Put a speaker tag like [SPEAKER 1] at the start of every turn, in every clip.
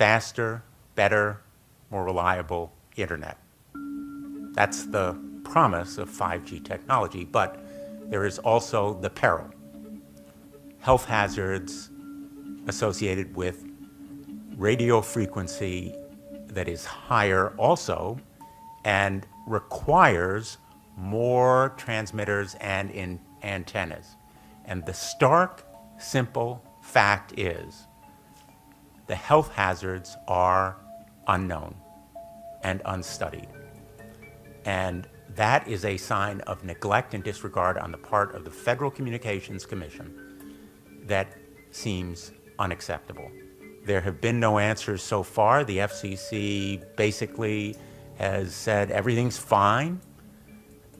[SPEAKER 1] faster, better, more reliable internet. That's the promise of 5G technology, but there is also the peril. Health hazards associated with radio frequency that is higher also and requires more transmitters and antennas. And the stark, simple fact is the health hazards are unknown and unstudied. And that is a sign of neglect and disregard on the part of the Federal Communications Commission that seems unacceptable. There have been no answers so far. The FCC basically has said everything's fine,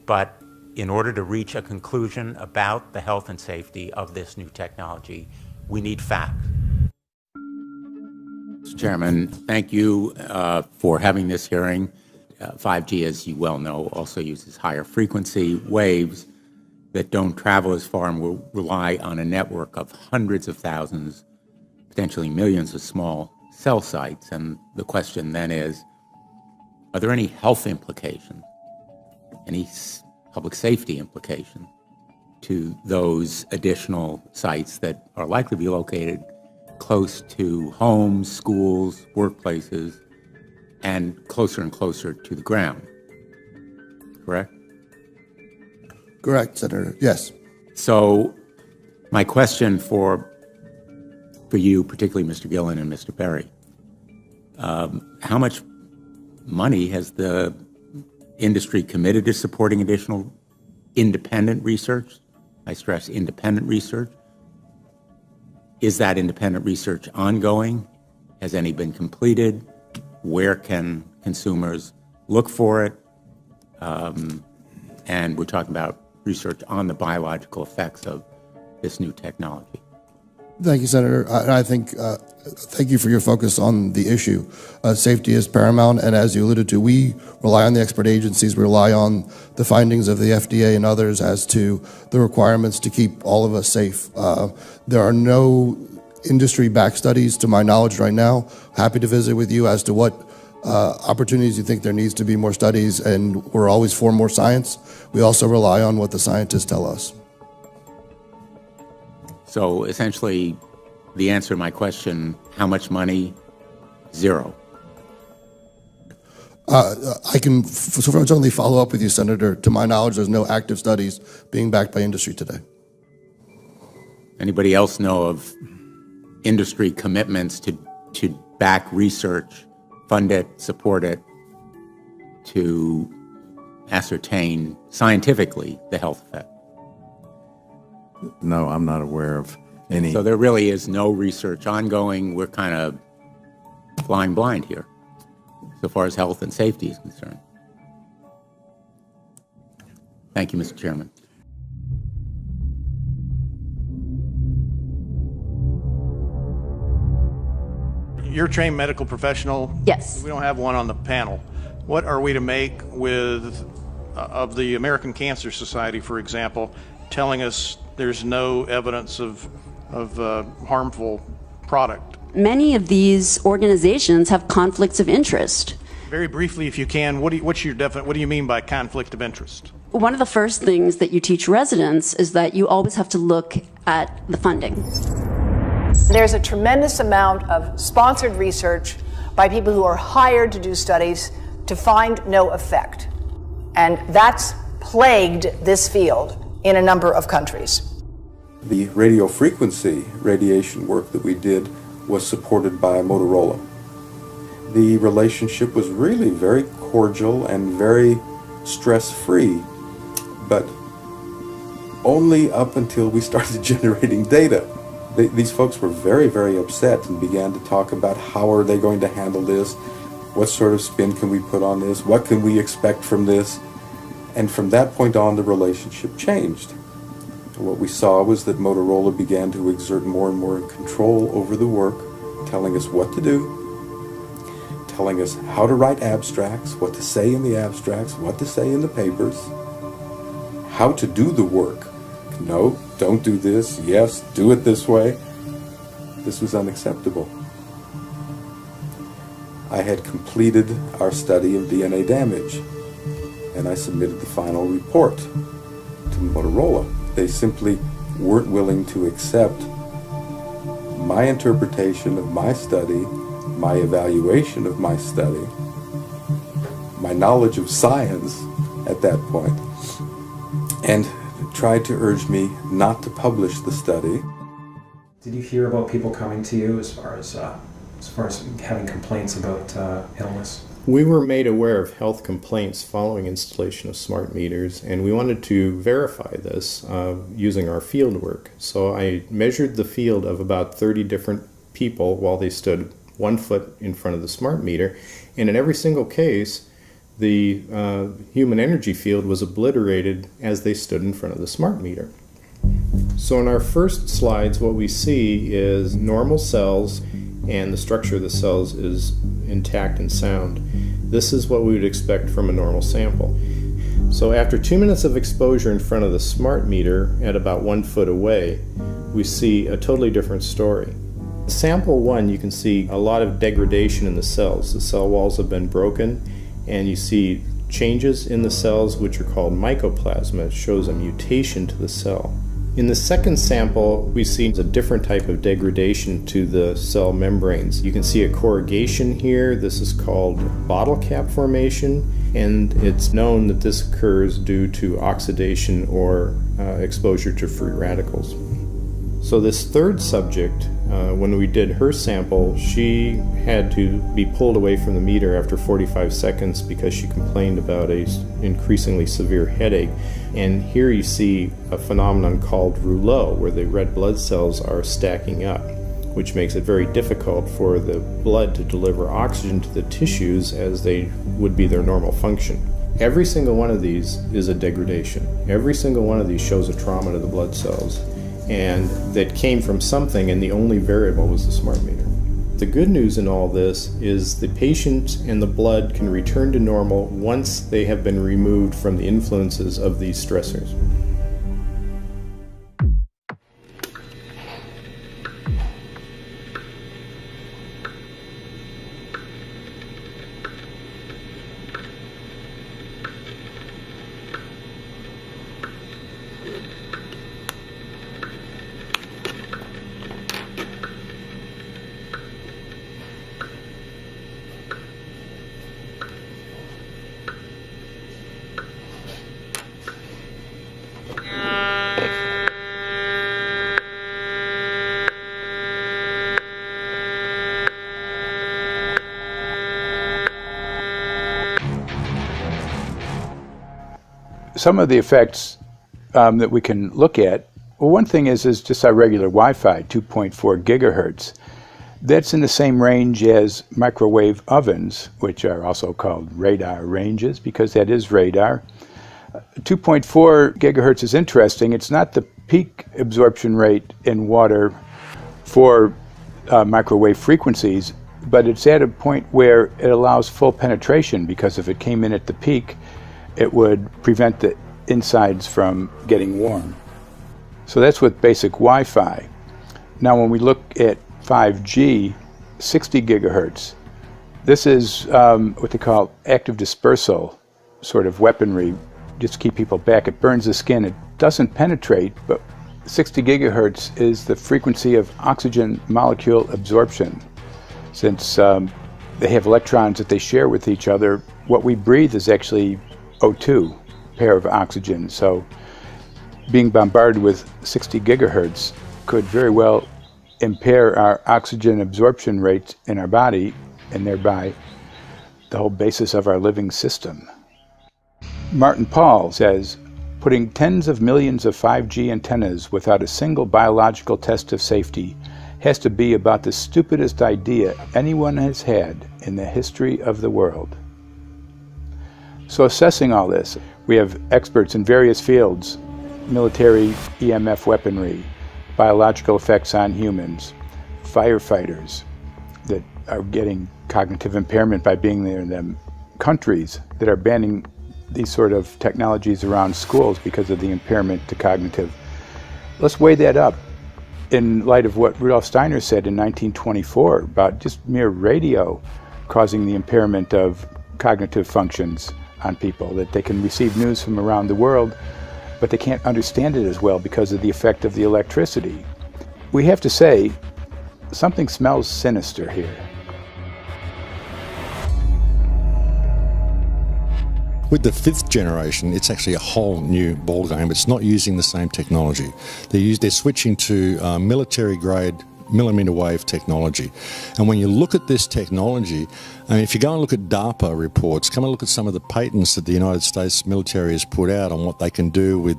[SPEAKER 1] but in order to reach a conclusion about the health and safety of this new technology, we need facts. Mr. Chairman, thank you for having this hearing. 5G, as you well know, also uses higher frequency waves that don't travel as far and will rely on a network of hundreds of thousands, potentially millions of small cell sites. And the question then is, are there any health implications, any public safety implications to those additional sites that are likely to be located close to homes, schools, workplaces, and closer to the ground? Correct?
[SPEAKER 2] Correct, Senator. Yes.
[SPEAKER 1] So my question for you, particularly Mr. Gillen and Mr. Berry, how much money has the industry committed to supporting additional independent research? I stress independent research. Is that independent research ongoing? Has any been completed? Where can consumers look for it? And we're talking about research on the biological effects of this new technology.
[SPEAKER 2] Thank you, Senator. I think, thank you for your focus on the issue. Safety is paramount, and as you alluded to, we rely on the expert agencies, we rely on the findings of the FDA and others as to the requirements to keep all of us safe. There are no industry-backed studies, to my knowledge right now. Happy to visit with you as to what opportunities you think there needs to be more studies, and we're always for more science. We also rely on what the scientists tell us.
[SPEAKER 1] So essentially, the answer to my question, how much money? Zero.
[SPEAKER 2] I can certainly follow up with you, Senator. To my knowledge, there's no active studies being backed by industry today.
[SPEAKER 1] Anybody else know of industry commitments to back research, fund it, support it, to ascertain scientifically the health effect?
[SPEAKER 3] No, I'm not aware of any.
[SPEAKER 1] So there really is no research ongoing. We're kind of flying blind here, so far as health and safety is concerned. Thank you, Mr. Chairman.
[SPEAKER 4] You're a trained medical professional.
[SPEAKER 5] Yes.
[SPEAKER 4] We don't have one on the panel. What are we to make of the American Cancer Society, for example, telling us there's no evidence of harmful product?
[SPEAKER 5] Many of these organizations have conflicts of interest.
[SPEAKER 4] Very briefly, if you can, what do you mean by conflict of interest?
[SPEAKER 5] One of the first things that you teach residents is that you always have to look at the funding.
[SPEAKER 6] There's a tremendous amount of sponsored research by people who are hired to do studies to find no effect. And that's plagued this field in a number of countries.
[SPEAKER 7] The radio frequency radiation work that we did was supported by Motorola. The relationship was really very cordial and very stress-free, but only up until we started generating data. These folks were very, very upset and began to talk about how are they going to handle this, what sort of spin can we put on this, what can we expect from this, and from that point on the relationship changed. What we saw was that Motorola began to exert more and more control over the work, telling us what to do, telling us how to write abstracts, what to say in the abstracts, what to say in the papers, how to do the work. No, don't do this. Yes, do it this way. This was unacceptable. I had completed our study of DNA damage, and I submitted the final report to Motorola. They simply weren't willing to accept my interpretation of my study, my evaluation of my study, my knowledge of science at that point, and tried to urge me not to publish the study.
[SPEAKER 8] Did you hear about people coming to you as far as having complaints about illness?
[SPEAKER 9] We were made aware of health complaints following installation of smart meters, and we wanted to verify this using our field work. So I measured the field of about 30 different people while they stood 1 foot in front of the smart meter, and in every single case, the human energy field was obliterated as they stood in front of the smart meter. So in our first slides, what we see is normal cells, and the structure of the cells is intact and sound. This is what we would expect from a normal sample. So after 2 minutes of exposure in front of the smart meter at about 1 foot away, we see a totally different story. Sample 1, you can see a lot of degradation in the cells. The cell walls have been broken, and you see changes in the cells which are called mycoplasma. It shows a mutation to the cell. In the second sample, we see a different type of degradation to the cell membranes. You can see a corrugation here. This is called bottle cap formation, and it's known that this occurs due to oxidation or exposure to free radicals. So this third subject, when we did her sample, she had to be pulled away from the meter after 45 seconds because she complained about an increasingly severe headache. And here you see a phenomenon called rouleau, where the red blood cells are stacking up, which makes it very difficult for the blood to deliver oxygen to the tissues as they would be their normal function. Every single one of these is a degradation. Every single one of these shows a trauma to the blood cells, and that came from something, and the only variable was the smart meter. The good news in all this is the patient and the blood can return to normal once they have been removed from the influences of these stressors.
[SPEAKER 10] Some of the effects that we can look at, well, one thing is just our regular Wi-Fi, 2.4 gigahertz. That's in the same range as microwave ovens, which are also called radar ranges, because that is radar. 2.4 gigahertz is interesting. It's not the peak absorption rate in water for microwave frequencies, but it's at a point where it allows full penetration, because if it came in at the peak, it would prevent the insides from getting warm. So that's with basic Wi-Fi. Now when we look at 5G, 60 gigahertz, this is what they call active dispersal sort of weaponry, just to keep people back. It burns the skin. It doesn't penetrate, but 60 gigahertz is the frequency of oxygen molecule absorption. Since they have electrons that they share with each other, what we breathe is actually O2, pair of oxygen. So being bombarded with 60 gigahertz could very well impair our oxygen absorption rates in our body, and thereby the whole basis of our living system. Martin Pall says, putting tens of millions of 5G antennas without a single biological test of safety has to be about the stupidest idea anyone has had in the history of the world. So assessing all this, we have experts in various fields: military EMF weaponry, biological effects on humans, firefighters that are getting cognitive impairment by being there in them, countries that are banning these sort of technologies around schools because of the impairment to cognitive. Let's weigh that up in light of what Rudolf Steiner said in 1924 about just mere radio causing the impairment of cognitive functions on people, that they can receive news from around the world, but they can't understand it as well because of the effect of the electricity. We have to say, something smells sinister here.
[SPEAKER 11] With the 5th generation, it's actually a whole new ballgame. It's not using the same technology. They're switching to military-grade millimeter wave technology. And when you look at this technology, I mean, if you go and look at DARPA reports, come and look at some of the patents that the United States military has put out on what they can do with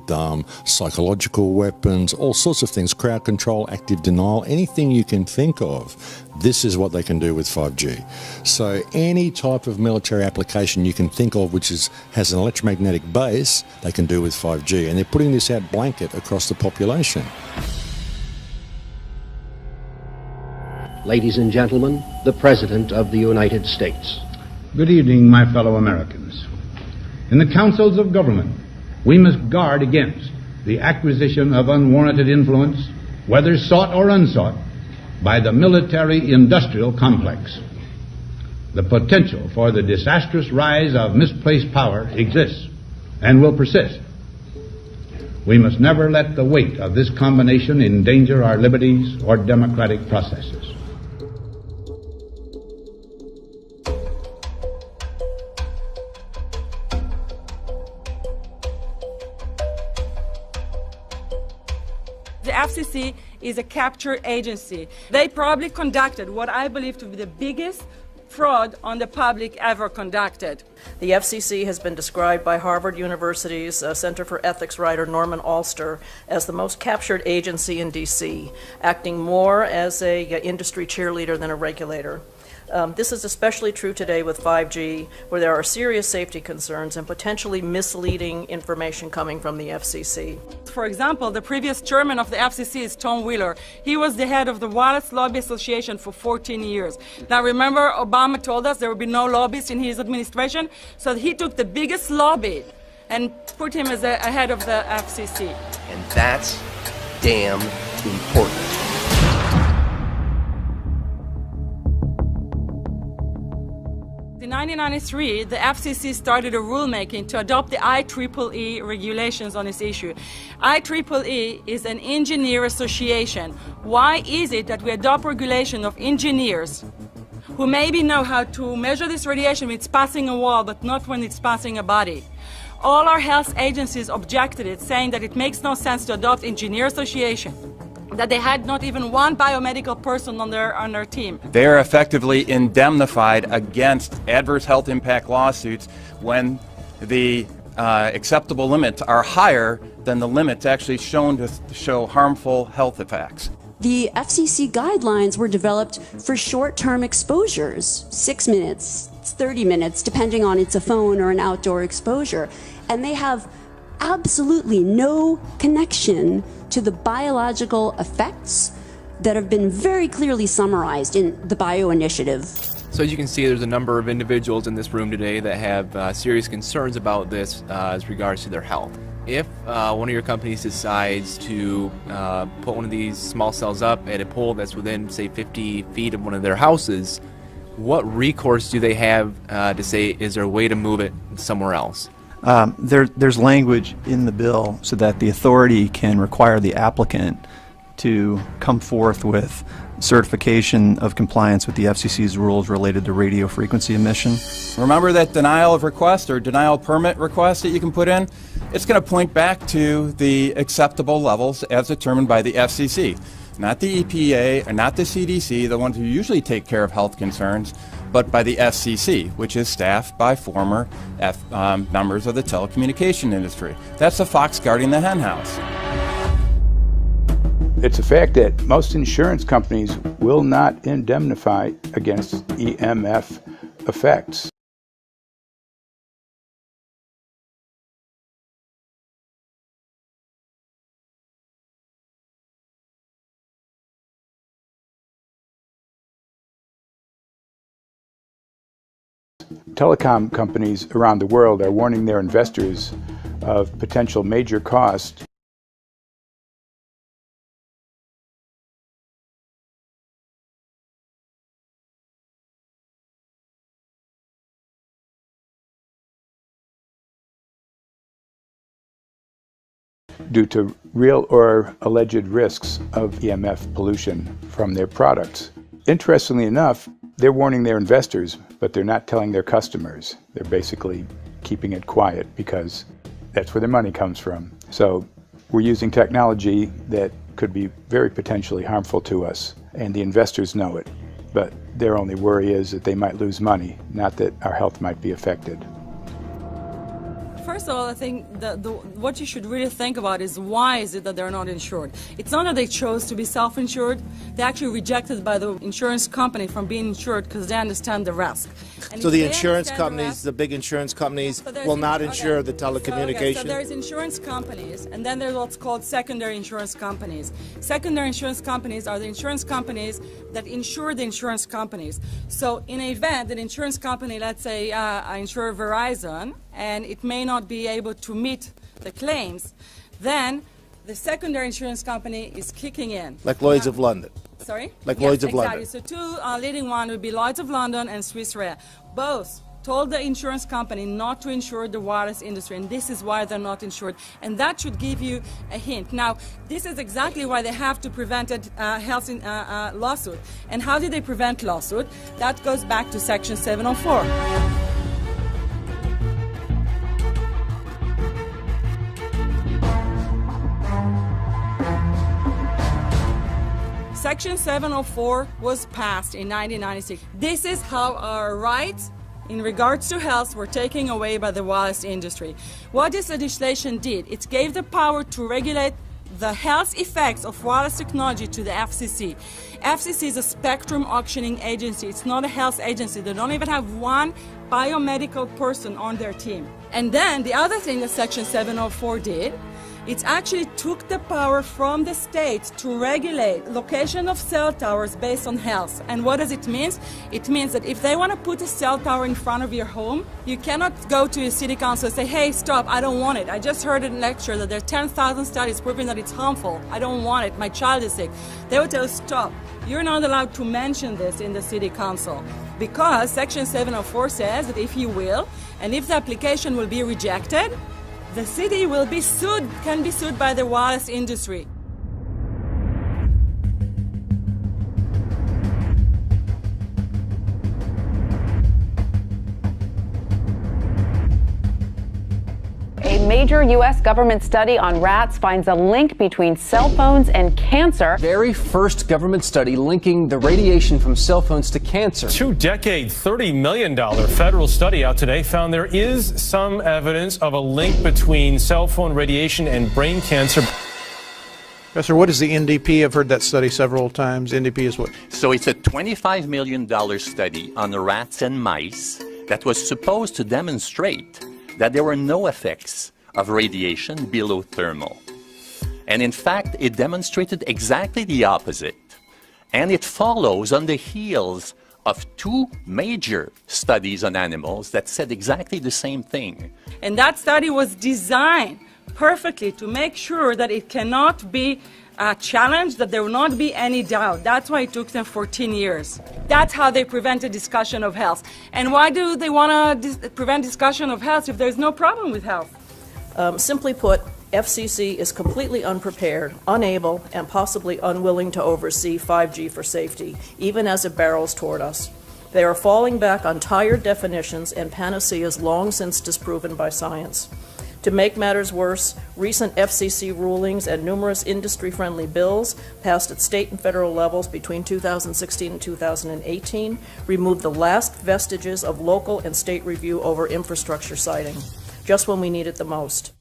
[SPEAKER 11] psychological weapons, all sorts of things, crowd control, active denial, anything you can think of. This is what they can do with 5G. So any type of military application you can think of which has an electromagnetic base, they can do with 5G. And they're putting this out blanket across the population.
[SPEAKER 12] Ladies and gentlemen, the President of the United States.
[SPEAKER 13] Good evening, my fellow Americans. In the councils of government, we must guard against the acquisition of unwarranted influence, whether sought or unsought, by the military-industrial complex. The potential for the disastrous rise of misplaced power exists and will persist. We must never let the weight of this combination endanger our liberties or democratic processes.
[SPEAKER 14] The FCC is a capture agency. They probably conducted what I believe to be the biggest fraud on the public ever conducted.
[SPEAKER 15] The FCC has been described by Harvard University's Center for Ethics writer Norman Alster as the most captured agency in D.C., acting more as an industry cheerleader than a regulator. This is especially true today with 5G, where there are serious safety concerns and potentially misleading information coming from the FCC.
[SPEAKER 14] For example, the previous chairman of the FCC is Tom Wheeler. He was the head of the Wireless Lobby Association for 14 years. Now remember, Obama told us there would be no lobbyists in his administration, so he took the biggest lobby and put him as a head of the FCC.
[SPEAKER 16] And that's damn important.
[SPEAKER 14] In 1993, the FCC started a rulemaking to adopt the IEEE regulations on this issue. IEEE is an engineer association. Why is it that we adopt regulation of engineers who maybe know how to measure this radiation when it's passing a wall, but not when it's passing a body? All our health agencies objected it, saying that it makes no sense to adopt engineer association, that they had not even one biomedical person on their team.
[SPEAKER 17] They are effectively indemnified against adverse health impact lawsuits when the acceptable limits are higher than the limits actually shown to show harmful health effects.
[SPEAKER 5] The FCC guidelines were developed for short-term exposures, 6 minutes, 30 minutes, depending on it's a phone or an outdoor exposure. And they have absolutely no connection to the biological effects that have been very clearly summarized in the Bio Initiative.
[SPEAKER 18] So as you can see, there's a number of individuals in this room today that have serious concerns about this as regards to their health. If one of your companies decides to put one of these small cells up at a pole that's within, say, 50 feet of one of their houses, what recourse do they have to say, is there a way to move it somewhere else?
[SPEAKER 19] There's language in the bill so that the authority can require the applicant to come forth with certification of compliance with the FCC's rules related to radio frequency emission.
[SPEAKER 17] Remember that denial of request or denial of permit request that you can put in? It's going to point back to the acceptable levels as determined by the FCC. Not the EPA, or not the CDC, the ones who usually take care of health concerns, but by the FCC, which is staffed by former members of the telecommunication industry. That's the fox guarding the henhouse.
[SPEAKER 10] It's a fact that most insurance companies will not indemnify against EMF effects. Telecom companies around the world are warning their investors of potential major costs due to real or alleged risks of EMF pollution from their products. Interestingly enough, they're warning their investors, but they're not telling their customers. They're basically keeping it quiet because that's where their money comes from. So we're using technology that could be very potentially harmful to us, and the investors know it. But their only worry is that they might lose money, not that our health might be affected.
[SPEAKER 14] First of all, I think what you should really think about is why is it that they're not insured? It's not that they chose to be self-insured. They actually rejected by the insurance company from being insured because they understand the risk. And
[SPEAKER 20] so the insurance companies, the big insurance companies, will not insure the telecommunications?
[SPEAKER 14] So there's insurance companies, and then there's what's called secondary insurance companies. Secondary insurance companies are the insurance companies that insure the insurance companies. So in an event, an insurance company, let's say I insure Verizon, and it may not be able to meet the claims, then the secondary insurance company is kicking in.
[SPEAKER 20] Like Lloyd's of London.
[SPEAKER 14] Sorry?
[SPEAKER 20] Like
[SPEAKER 14] yes,
[SPEAKER 20] Lloyd's of
[SPEAKER 14] exactly.
[SPEAKER 20] London.
[SPEAKER 14] So two leading one would be Lloyd's of London and Swiss Re. Both told the insurance company not to insure the wireless industry, and this is why they're not insured. And that should give you a hint. Now, this is exactly why they have to prevent a health lawsuit. And how did they prevent lawsuit? That goes back to Section 704. Section 704 was passed in 1996. This is how our rights in regards to health were taken away by the wireless industry. What this legislation did, it gave the power to regulate the health effects of wireless technology to the FCC. FCC is a spectrum auctioning agency. It's not a health agency. They don't even have one biomedical person on their team. And then the other thing that Section 704 did, it actually took the power from the states to regulate location of cell towers based on health. And what does it mean? It means that if they want to put a cell tower in front of your home, you cannot go to your city council and say, hey, stop, I don't want it. I just heard in a lecture that there are 10,000 studies proving that it's harmful. I don't want it. My child is sick. They will tell you, stop. You're not allowed to mention this in the city council because Section 704 says that if you will, and if the application will be rejected, the city will be sued, can be sued by the wireless industry.
[SPEAKER 21] A major U.S. government study on rats finds a link between cell phones and cancer.
[SPEAKER 16] Very first government study linking the radiation from cell phones to cancer.
[SPEAKER 22] 2-decade, $30 million federal study out today found there is some evidence of a link between cell phone radiation and brain cancer.
[SPEAKER 4] Professor, what is the NDP? I've heard that study several times. NDP is what?
[SPEAKER 23] So it's a $25 million study on rats and mice that was supposed to demonstrate that there were no effects of radiation below thermal. And in fact, it demonstrated exactly the opposite. And it follows on the heels of two major studies on animals that said exactly the same thing.
[SPEAKER 14] And that study was designed perfectly to make sure that it cannot be challenged, that there will not be any doubt. That's why it took them 14 years. That's how they prevented discussion of health. And why do they want to prevent discussion of health if there's no problem with health?
[SPEAKER 15] Simply put, FCC is completely unprepared, unable, and possibly unwilling to oversee 5G for safety, even as it barrels toward us. They are falling back on tired definitions and panaceas long since disproven by science. To make matters worse, recent FCC rulings and numerous industry-friendly bills passed at state and federal levels between 2016 and 2018 removed the last vestiges of local and state review over infrastructure siting, just when we need it the most.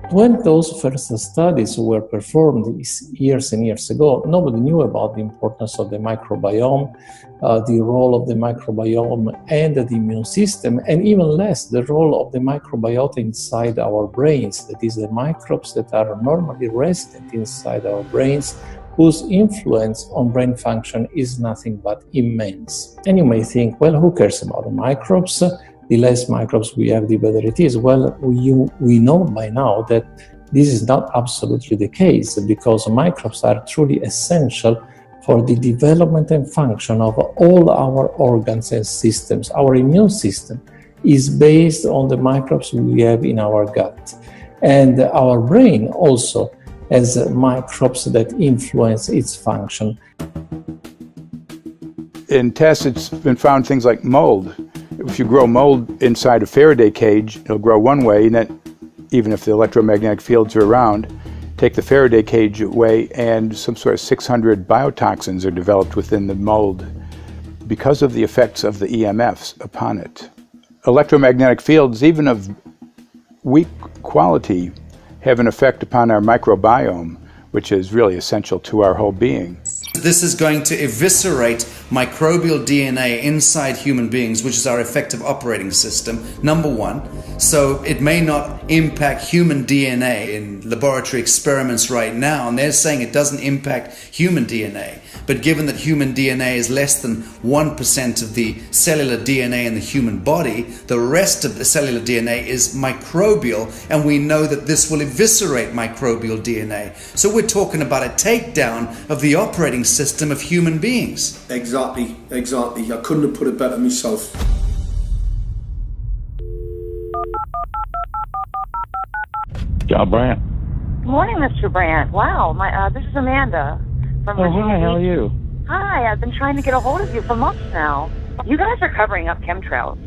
[SPEAKER 24] When those first studies were performed years and years ago, nobody knew about the importance of the microbiome, the role of the microbiome and the immune system, and even less the role of the microbiota inside our brains, that is, the microbes that are normally resident inside our brains, whose influence on brain function is nothing but immense. And you may think, well, who cares about the microbes? The less microbes we have, the better it is. Well, we know by now that this is not absolutely the case, because microbes are truly essential for the development and function of all our organs and systems. Our immune system is based on the microbes we have in our gut. And our brain also has microbes that influence its function.
[SPEAKER 10] In tests, it's been found things like mold. If you grow mold inside a Faraday cage, it'll grow one way, and then even if the electromagnetic fields are around, take the Faraday cage away, and some sort of 600 biotoxins are developed within the mold because of the effects of the EMFs upon it. Electromagnetic fields, even of weak quality, have an effect upon our microbiome, which is really essential to our whole being.
[SPEAKER 1] This is going to eviscerate microbial DNA inside human beings, which is our effective operating system, number one. So it may not impact human DNA in laboratory experiments right now, and they're saying it doesn't impact human DNA. But given that human DNA is less than 1% of the cellular DNA in the human body, the rest of the cellular DNA is microbial, and we know that this will eviscerate microbial DNA. So we're talking about a takedown of the operating system of human beings.
[SPEAKER 2] Exactly. I couldn't have put it better myself.
[SPEAKER 3] John Brandt.
[SPEAKER 6] Good morning, Mr. Brandt. Wow, this is Amanda from Virginia.
[SPEAKER 3] Hi, how are you?
[SPEAKER 6] Hi, I've been trying to get a hold of you for months now. You guys are covering up chemtrails.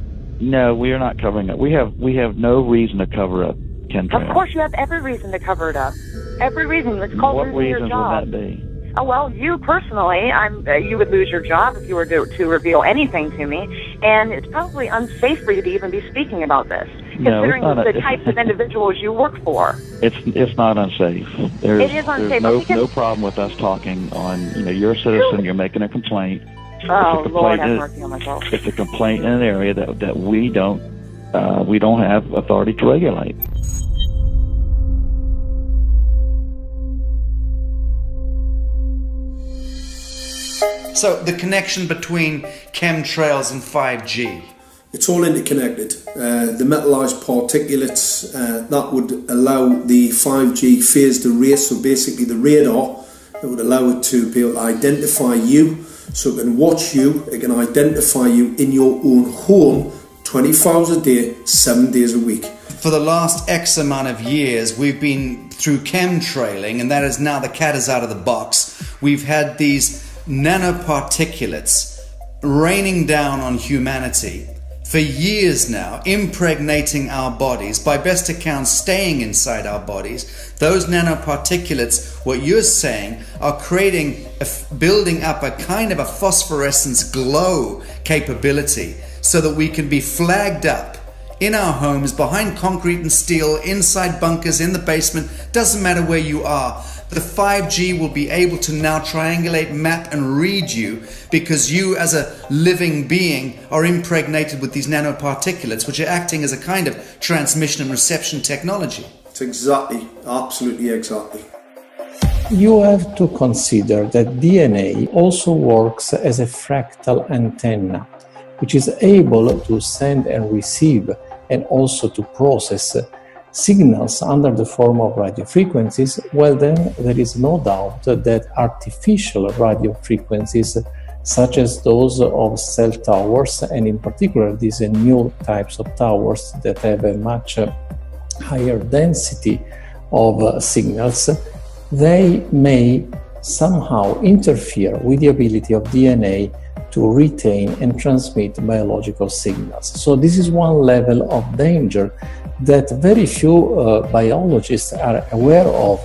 [SPEAKER 3] No, we are not covering it. We have no reason to cover up chemtrails.
[SPEAKER 6] Of course, you have every reason to cover it up. Every reason. It's called
[SPEAKER 3] What
[SPEAKER 6] losing your
[SPEAKER 3] reasons
[SPEAKER 6] job.
[SPEAKER 3] would that be?
[SPEAKER 6] Oh, well, you personally, you would lose your job if you were to reveal anything to me, and it's probably unsafe for you to even be speaking about this,
[SPEAKER 3] No, it's
[SPEAKER 6] considering
[SPEAKER 3] not
[SPEAKER 6] the types of individuals you work for.
[SPEAKER 3] It's not unsafe.
[SPEAKER 6] It is unsafe.
[SPEAKER 3] There's no problem with us talking on. You're a citizen. You're making a complaint.
[SPEAKER 6] Oh, Lord, have
[SPEAKER 3] is-
[SPEAKER 6] mercy on myself.
[SPEAKER 3] It's a complaint in an area that we don't have authority to regulate.
[SPEAKER 1] So the connection between chemtrails and 5G.
[SPEAKER 2] It's all interconnected. The metallized particulates that would allow the 5G phased array, so basically the radar that would allow it to be able to identify you, so it can watch you, it can identify you in your own home 24 hours a day, 7 days a week.
[SPEAKER 1] For the last X amount of years, we've been through chemtrailing, and that is now the cat is out of the box. We've had these nanoparticulates raining down on humanity for years now, impregnating our bodies, by best accounts staying inside our bodies. Those nanoparticulates, what you're saying, are building up a kind of a phosphorescence glow capability so that we can be flagged up in our homes, behind concrete and steel, inside bunkers, in the basement, doesn't matter where you are. The 5G will be able to now triangulate, map and read you, because you as a living being are impregnated with these nanoparticulates, which are acting as a kind of transmission and reception technology.
[SPEAKER 2] It's exactly, absolutely exactly.
[SPEAKER 24] You have to consider that DNA also works as a fractal antenna, which is able to send and receive and also to process signals under the form of radio frequencies. Well, then there is no doubt that artificial radio frequencies, such as those of cell towers, and in particular these new types of towers that have a much higher density of signals, they may somehow interfere with the ability of DNA to retain and transmit biological signals. So this is one level of danger that very few biologists are aware of.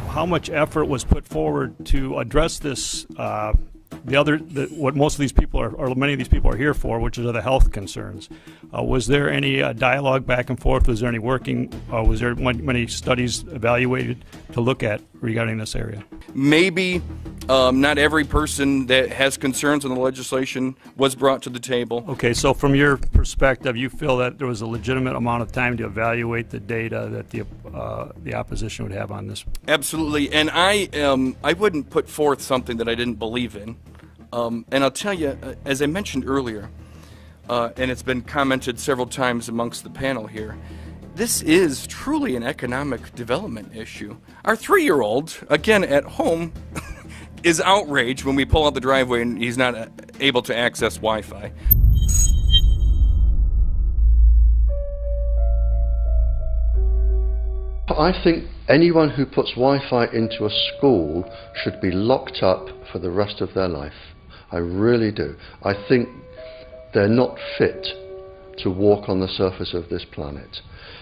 [SPEAKER 25] How much effort was put forward to address this, what most of these people are, or many of these people are here for, which are the health concerns? Was there any dialogue back and forth? Was there any working? Was there many studies evaluated to look at regarding this area?
[SPEAKER 26] Maybe not every person that has concerns on the legislation was brought to the table.
[SPEAKER 25] Okay, so from your perspective, you feel that there was a legitimate amount of time to evaluate the data that the opposition would have on this?
[SPEAKER 26] Absolutely, and I wouldn't put forth something that I didn't believe in. And I'll tell you, as I mentioned earlier, and it's been commented several times amongst the panel here, this is truly an economic development issue. Our 3-year-old, again at home, is outraged when we pull out the driveway and he's not able to access Wi-Fi.
[SPEAKER 7] I think anyone who puts Wi-Fi into a school should be locked up for the rest of their life. I really do. I think they're not fit to walk on the surface of this planet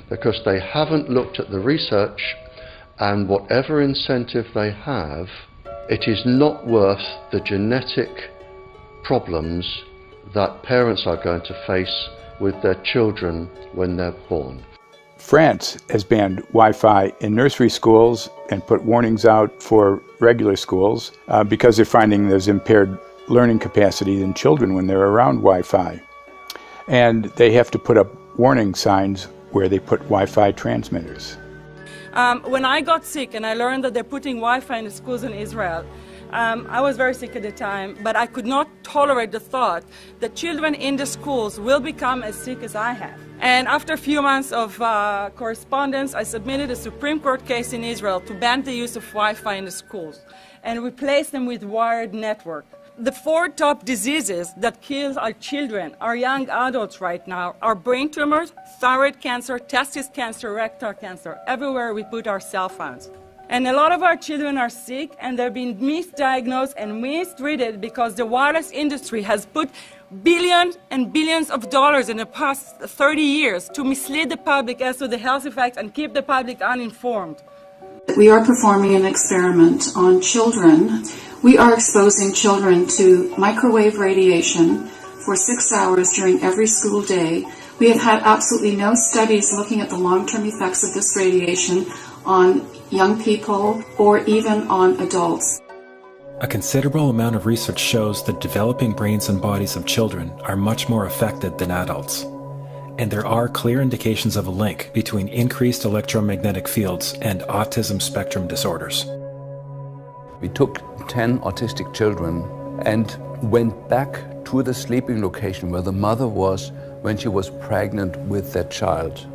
[SPEAKER 7] because they haven't looked at the research, and whatever incentive they have, it is not worth the genetic problems that parents are going to face with their children when they're born.
[SPEAKER 10] France has banned Wi-Fi in nursery schools and put warnings out for regular schools because they're finding there's impaired learning capacity in children when they're around Wi-Fi. And they have to put up warning signs where they put Wi-Fi transmitters.
[SPEAKER 14] When I got sick and I learned that they're putting Wi-Fi in the schools in Israel, I was very sick at the time, but I could not tolerate the thought that children in the schools will become as sick as I have. And after a few months of correspondence, I submitted a Supreme Court case in Israel to ban the use of Wi-Fi in the schools and replace them with wired network. The 4 top diseases that kill our children, our young adults right now, are brain tumors, thyroid cancer, testis cancer, rectal cancer, everywhere we put our cell phones. And a lot of our children are sick and they're being misdiagnosed and mistreated because the wireless industry has put billions and billions of dollars in the past 30 years to mislead the public as to the health effects and keep the public uninformed.
[SPEAKER 8] We are performing an experiment on children. We are exposing children to microwave radiation for 6 hours during every school day. We have had absolutely no studies looking at the long-term effects of this radiation on young people or even on adults.
[SPEAKER 9] A considerable amount of research shows that developing brains and bodies of children are much more affected than adults. And there are clear indications of a link between increased electromagnetic fields and autism spectrum disorders.
[SPEAKER 11] We took 10 autistic children and went back to the sleeping location where the mother was when she was pregnant with that child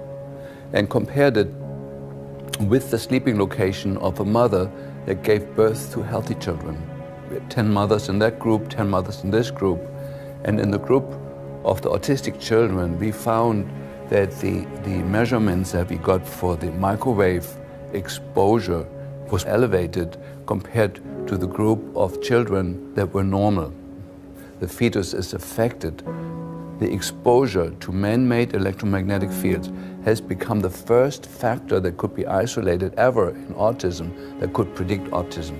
[SPEAKER 11] and compared it with the sleeping location of a mother that gave birth to healthy children. We had 10 mothers in that group, 10 mothers in this group, and in the group of the autistic children, we found that the measurements that we got for the microwave exposure was elevated compared to the group of children that were normal. The fetus is affected. The exposure to man-made electromagnetic fields has become the first factor that could be isolated ever in autism that could predict autism.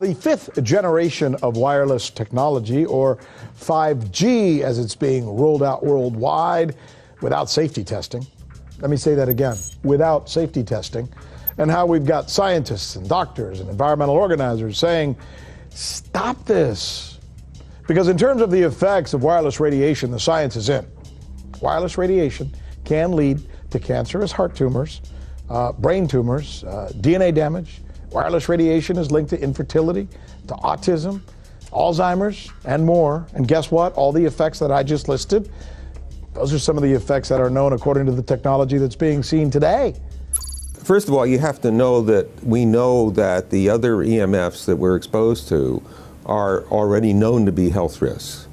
[SPEAKER 12] The 5th generation of wireless technology, or 5G as it's being rolled out worldwide without safety testing. Let me say that again, without safety testing. And how we've got scientists and doctors and environmental organizers saying, stop this. Because in terms of the effects of wireless radiation, the science is in. Wireless radiation can lead to cancerous heart tumors, brain tumors, DNA damage. Wireless radiation is linked to infertility, to autism, Alzheimer's, and more. And guess what? All the effects that I just listed, those are some of the effects that are known according to the technology that's being seen today.
[SPEAKER 13] First of all, you have to know that we know that the other EMFs that we're exposed to are already known to be health risks.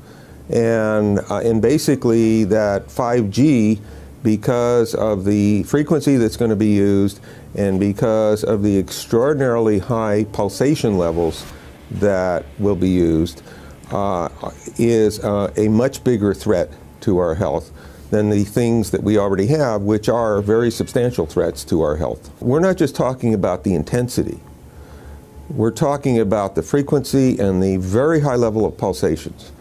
[SPEAKER 13] And basically that 5G, because of the frequency that's going to be used and because of the extraordinarily high pulsation levels that will be used, is a much bigger threat to our health than the things that we already have, which are very substantial threats to our health. We're not just talking about the intensity. We're talking about the frequency and the very high level of pulsations.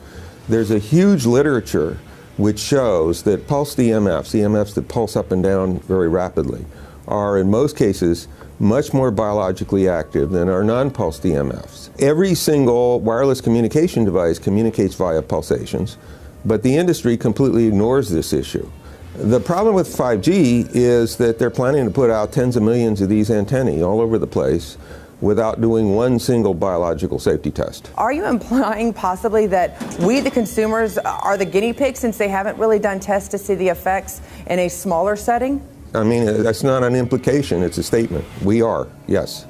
[SPEAKER 13] There's a huge literature which shows that pulsed EMFs that pulse up and down very rapidly, are in most cases much more biologically active than our non-pulsed EMFs. Every single wireless communication device communicates via pulsations, but the industry completely ignores this issue. The problem with 5G is that they're planning to put out tens of millions of these antennae all over the place without doing one single biological safety test.
[SPEAKER 27] Are you implying possibly that we, the consumers, are the guinea pigs since they haven't really done tests to see the effects in a smaller setting?
[SPEAKER 13] I mean, that's not an implication, it's a statement. We are, yes.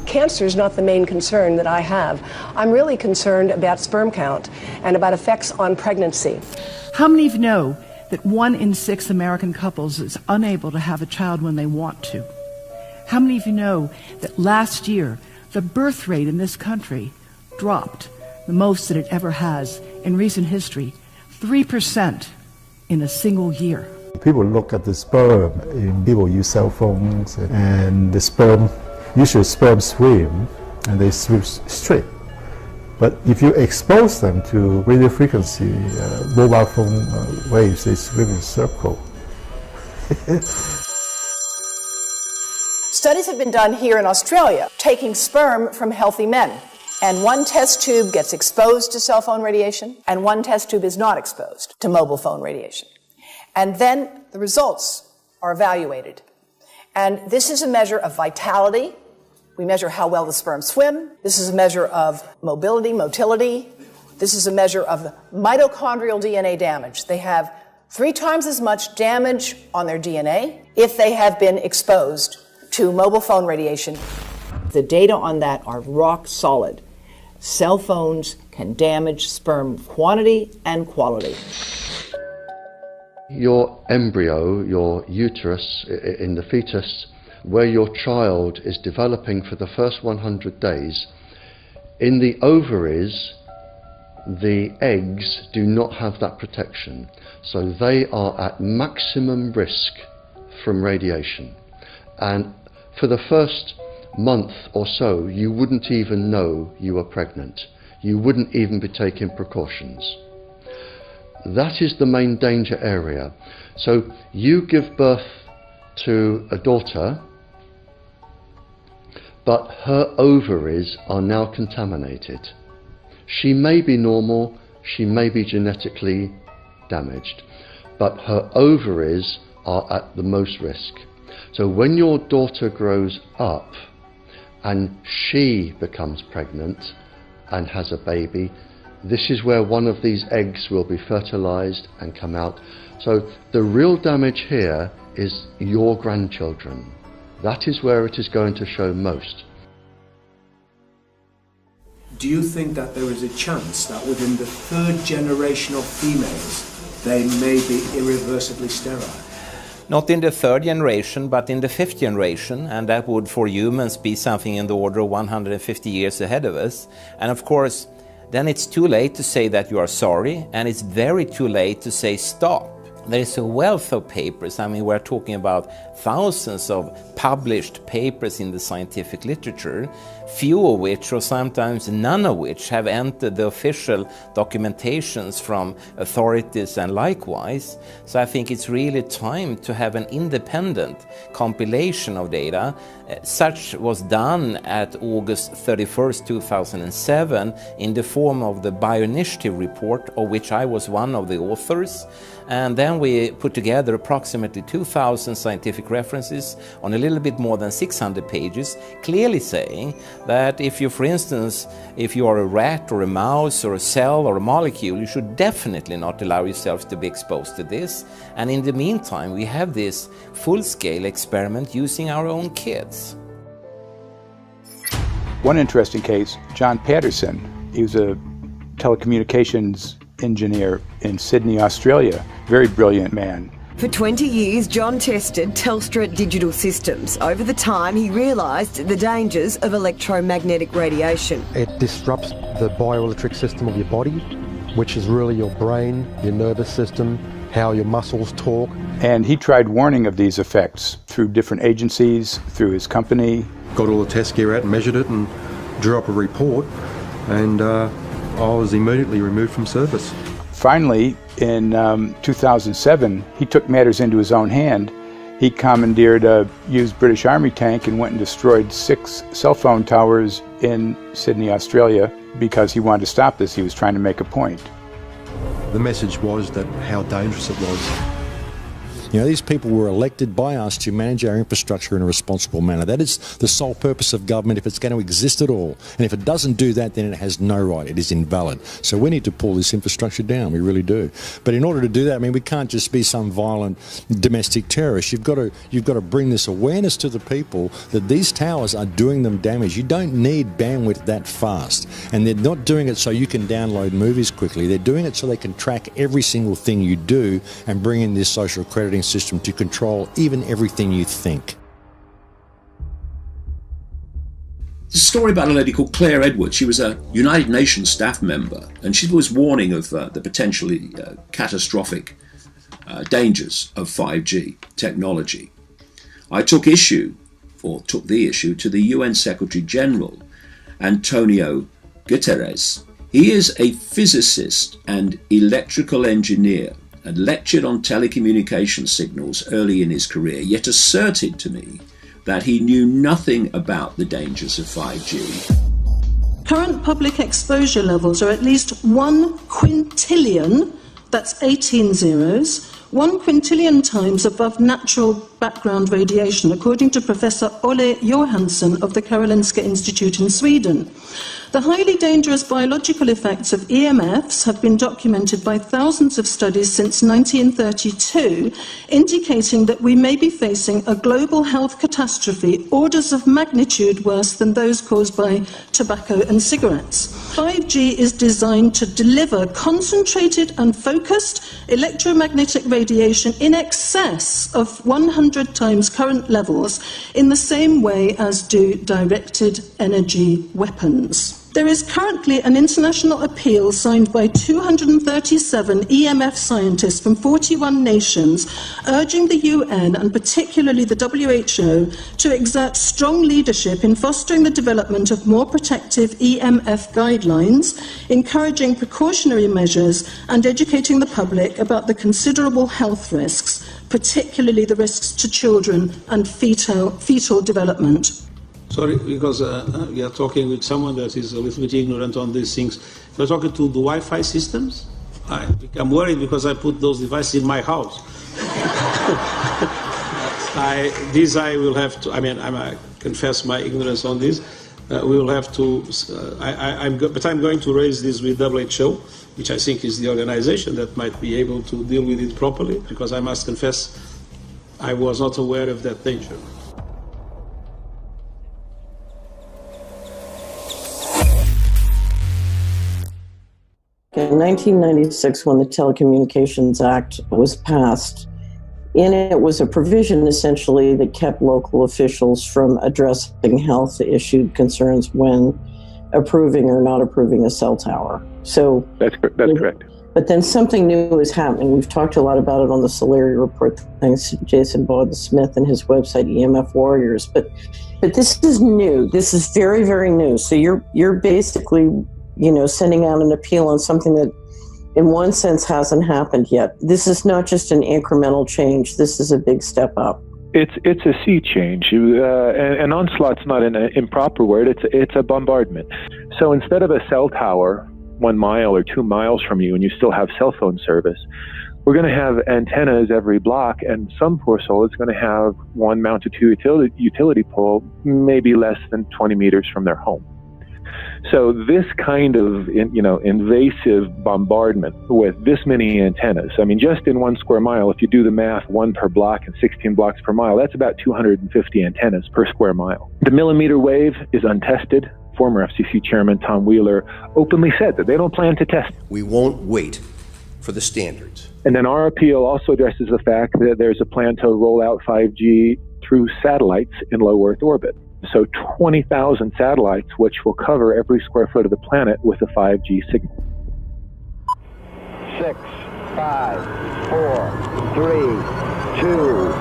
[SPEAKER 28] Cancer is not the main concern that I have. I'm really concerned about sperm count and about effects on pregnancy.
[SPEAKER 29] How many of you know
[SPEAKER 5] that 1 in 6 American couples is unable to have a child when they want to? How many of you know that last year the birth rate in this country dropped the most that it ever has in recent history, 3% in a single year?
[SPEAKER 16] People look at the sperm, and people use cell phones, and the sperm, usually sperm swim, and they swim straight. But if you expose them to radio frequency, mobile phone waves, they swim in a circle.
[SPEAKER 28] Studies have been done here in Australia, taking sperm from healthy men. And one test tube gets exposed to cell phone radiation, and one test tube is not exposed to mobile phone radiation. And then the results are evaluated. And this is a measure of vitality. We measure how well the sperm swim. This is a measure of motility. This is a measure of mitochondrial DNA damage. They have 3 times as much damage on their DNA if they have been exposed to mobile phone radiation. The data on that are rock solid. Cell phones can damage sperm quantity and quality.
[SPEAKER 7] Your embryo, your uterus in the fetus, where your child is developing for the first 100 days, in the ovaries, the eggs do not have that protection. So they are at maximum risk from radiation. And for the first month or so, you wouldn't even know you were pregnant. You wouldn't even be taking precautions. That is the main danger area. So you give birth to a daughter, but her ovaries are now contaminated. She may be normal, she may be genetically damaged, but her ovaries are at the most risk. So when your daughter grows up and she becomes pregnant and has a baby, this is where one of these eggs will be fertilized and come out. So the real damage here is your grandchildren. That is where it is going to show most.
[SPEAKER 2] Do you think that there is a chance that within the 3rd generation of females, they may be irreversibly sterile?
[SPEAKER 17] Not in the 3rd generation, but in the 5th generation, and that would for humans be something in the order of 150 years ahead of us. And of course, then it's too late to say that you are sorry, and it's very too late to say stop. There is a wealth of papers. I mean, we're talking about thousands of published papers in the scientific literature, few of which, or sometimes none of which, have entered the official documentations from authorities and likewise. So I think it's really time to have an independent compilation of data. Such was done at August 31st, 2007 in the form of the Bioinitiative report, of which I was one of the authors. And then we put together approximately 2,000 scientific references on a little bit more than 600 pages, clearly saying that if you, for instance, if you are a rat or a mouse or a cell or a molecule, you should definitely not allow yourself to be exposed to this. And in the meantime, we have this full-scale experiment using our own kids.
[SPEAKER 10] One interesting case, John Patterson, he was a telecommunications engineer in Sydney, Australia. Very brilliant man.
[SPEAKER 18] For 20 years, John tested Telstra digital systems. Over the time, he realised the dangers of electromagnetic radiation.
[SPEAKER 19] It disrupts the bioelectric system of your body, which is really your brain, your nervous system, how your muscles talk.
[SPEAKER 10] And he tried warning of these effects through different agencies, through his company.
[SPEAKER 20] Got all the test gear out and measured it and drew up a report, and I was immediately removed from service.
[SPEAKER 10] Finally, in 2007, he took matters into his own hand. He commandeered a used British Army tank and went and destroyed 6 cell phone towers in Sydney, Australia, because he wanted to stop this. He was trying to make a point.
[SPEAKER 20] The message was that how dangerous it was.
[SPEAKER 1] You know, these people were elected by us to manage our infrastructure in a responsible manner. That is the sole purpose of government if it's going to exist at all. And if it doesn't do that, then it has no right. It is invalid. So we need to pull this infrastructure down. We really do. But in order to do that, I mean, we can't just be some violent domestic terrorist. You've got to bring this awareness to the people that these towers are doing them damage. You don't need bandwidth that fast. And they're not doing it so you can download movies quickly. They're doing it so they can track every single thing you do and bring in this social crediting system to control even everything you think.
[SPEAKER 3] There's a story about a lady called Claire Edwards. She was a United Nations staff member, and she was warning of the potentially catastrophic dangers of 5G technology. I took the issue to the UN Secretary General, Antonio Guterres. He is a physicist and electrical engineer and lectured on telecommunication signals early in his career, yet asserted to me that he knew nothing about the dangers of 5G.
[SPEAKER 4] Current public exposure levels are at least 1 quintillion, that's 18 zeros, 1 quintillion times above natural background radiation, according to Professor Olle Johansson of the Karolinska Institute in Sweden. The highly dangerous biological effects of EMFs have been documented by thousands of studies since 1932, indicating that we may be facing a global health catastrophe orders of magnitude worse than those caused by tobacco and cigarettes. 5G is designed to deliver concentrated and focused electromagnetic radiation in excess of 100 times current levels in the same way as do directed energy weapons. There is currently an international appeal signed by 237 EMF scientists from 41 nations urging the UN and particularly the WHO to exert strong leadership in fostering the development of more protective EMF guidelines, encouraging precautionary measures and educating the public about the considerable health risks, particularly the risks to children and fetal development.
[SPEAKER 6] Sorry, because we are talking with someone that is a little bit ignorant on these things. We're talking to the Wi-Fi systems. I become worried because I put those devices in my house. I will have to, I confess my ignorance on this. We will have to, but I'm going to raise this with WHO, which I think is the organization that might be able to deal with it properly, because I must confess I was not aware of that danger.
[SPEAKER 15] In 1996, when the Telecommunications Act was passed, in it was a provision essentially that kept local officials from addressing health issue concerns when approving or not approving a cell tower. So
[SPEAKER 21] that's correct.
[SPEAKER 15] But then something new is happening. We've talked a lot about it on the Solari report, thanks to Jason Bogdan-Smith and his website EMF Warriors. But this is new. This is very, very new. So you're basically, sending out an appeal on something that in one sense hasn't happened yet. This is not just an incremental change. This is a big step up.
[SPEAKER 21] It's a sea change. An onslaught's not an improper word. It's a bombardment. So instead of a cell tower 1 mile or 2 miles from you and you still have cell phone service, we're going to have antennas every block, and some poor soul is going to have one mounted to a utility pole maybe less than 20 meters from their home. So this kind of, invasive bombardment with this many antennas, just in 1 square mile, if you do the math, 1 per block and 16 blocks per mile, that's about 250 antennas per square mile. The millimeter wave is untested. Former FCC Chairman Tom Wheeler openly said that they don't plan to test.
[SPEAKER 22] We won't wait for the standards.
[SPEAKER 21] And then our appeal also addresses the fact that there's a plan to roll out 5G through satellites in low Earth orbit. So 20,000 satellites, which will cover every square foot of the planet with a 5G signal.
[SPEAKER 23] 6, 5, 4, 3, 2,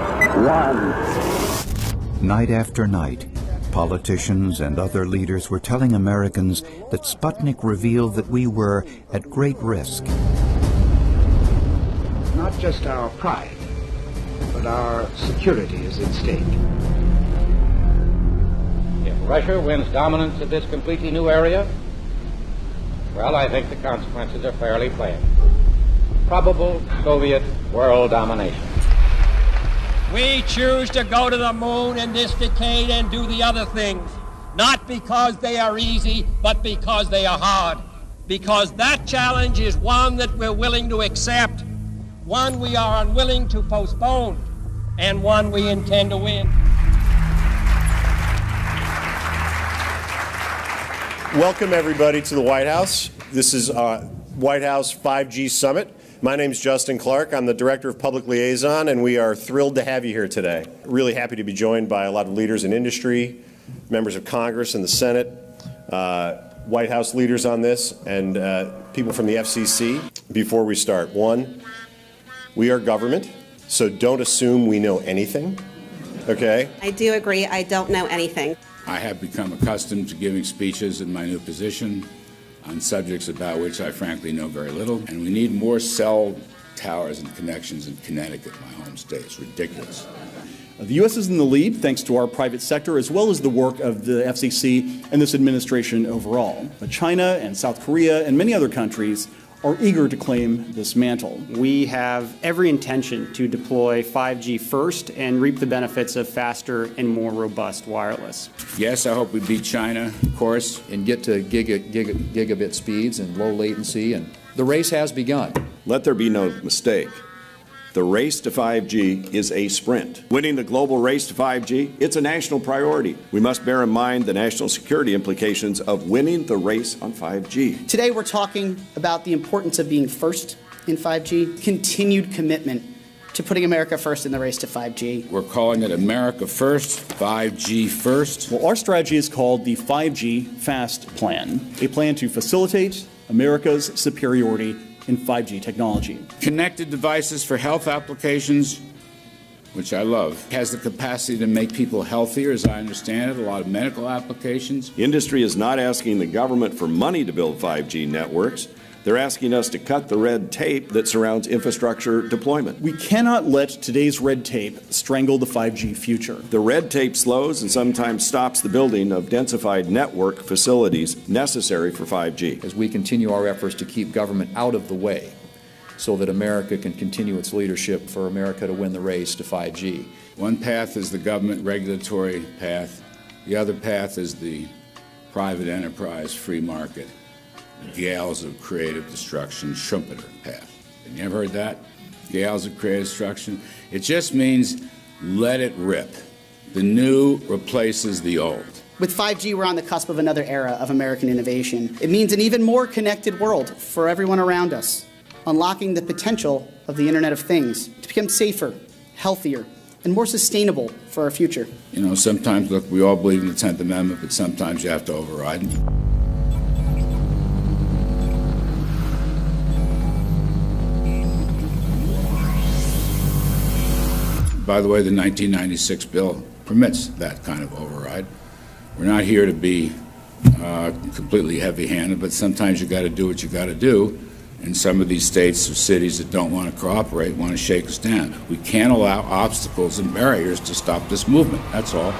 [SPEAKER 23] 1.
[SPEAKER 29] Night after night, politicians and other leaders were telling Americans that Sputnik revealed that we were at great risk.
[SPEAKER 30] Not just our pride, but our security is at stake.
[SPEAKER 31] If Russia wins dominance of this completely new area, well, I think the consequences are fairly plain. Probable Soviet world domination.
[SPEAKER 5] We choose to go to the moon in this decade and do the other things, not because they are easy, but because they are hard. Because that challenge is one that we're willing to accept, one we are unwilling to postpone, and one we intend to win.
[SPEAKER 8] Welcome, everybody, to the White House. This is White House 5G Summit. My name is Justin Clark. I'm the Director of Public Liaison, and we are thrilled to have you here today. Really happy to be joined by a lot of leaders in industry, members of Congress and the Senate, White House leaders on this, and people from the FCC. Before we start, one, we are government, so don't assume we know anything, okay?
[SPEAKER 9] I do agree, I don't know anything.
[SPEAKER 11] I have become accustomed to giving speeches in my new position on subjects about which I frankly know very little, and we need more cell towers and connections in Connecticut, my home state. It's ridiculous.
[SPEAKER 12] The U.S. is in the lead thanks to our private sector as well as the work of the FCC and this administration overall. But China and South Korea and many other countries are eager to claim this mantle.
[SPEAKER 13] We have every intention to deploy 5G first and reap the benefits of faster and more robust wireless.
[SPEAKER 11] Yes, I hope we beat China, of course,
[SPEAKER 14] and get to gigabit speeds and low latency, and the race has begun.
[SPEAKER 24] Let there be no mistake. The race to 5G is a sprint. Winning the global race to 5G, it's a national priority. We must bear in mind the national security implications of winning the race on 5G.
[SPEAKER 25] Today we're talking about the importance of being first in 5G, continued commitment to putting America first in the race to 5G.
[SPEAKER 11] We're calling it America First, 5G First.
[SPEAKER 12] Well, our strategy is called the 5G FAST Plan, a plan to facilitate America's superiority in 5G technology.
[SPEAKER 11] Connected devices for health applications, which I love, has the capacity to make people healthier, as I understand it, a lot of medical applications.
[SPEAKER 24] Industry is not asking the government for money to build 5G networks. They're asking us to cut the red tape that surrounds infrastructure deployment.
[SPEAKER 12] We cannot let today's red tape strangle the 5G future.
[SPEAKER 24] The red tape slows and sometimes stops the building of densified network facilities necessary for 5G.
[SPEAKER 14] As we continue our efforts to keep government out of the way so that America can continue its leadership for America to win the race to 5G.
[SPEAKER 11] One path is the government regulatory path. The other path is the private enterprise free market. Gales of creative destruction, Schumpeter path. Have you ever heard that? Gales of creative destruction. It just means let it rip. The new replaces the old.
[SPEAKER 25] With 5G, we're on the cusp of another era of American innovation. It means an even more connected world for everyone around us, unlocking the potential of the Internet of Things to become safer, healthier, and more sustainable for our future.
[SPEAKER 11] You know, sometimes, look, we all believe in the 10th Amendment, but sometimes you have to override it. By the way, the 1996 bill permits that kind of override. We're not here to be completely heavy-handed, but sometimes you got to do what you got to do. And some of these states or cities that don't want to cooperate want to shake us down. We can't allow obstacles and barriers to stop this movement. That's all.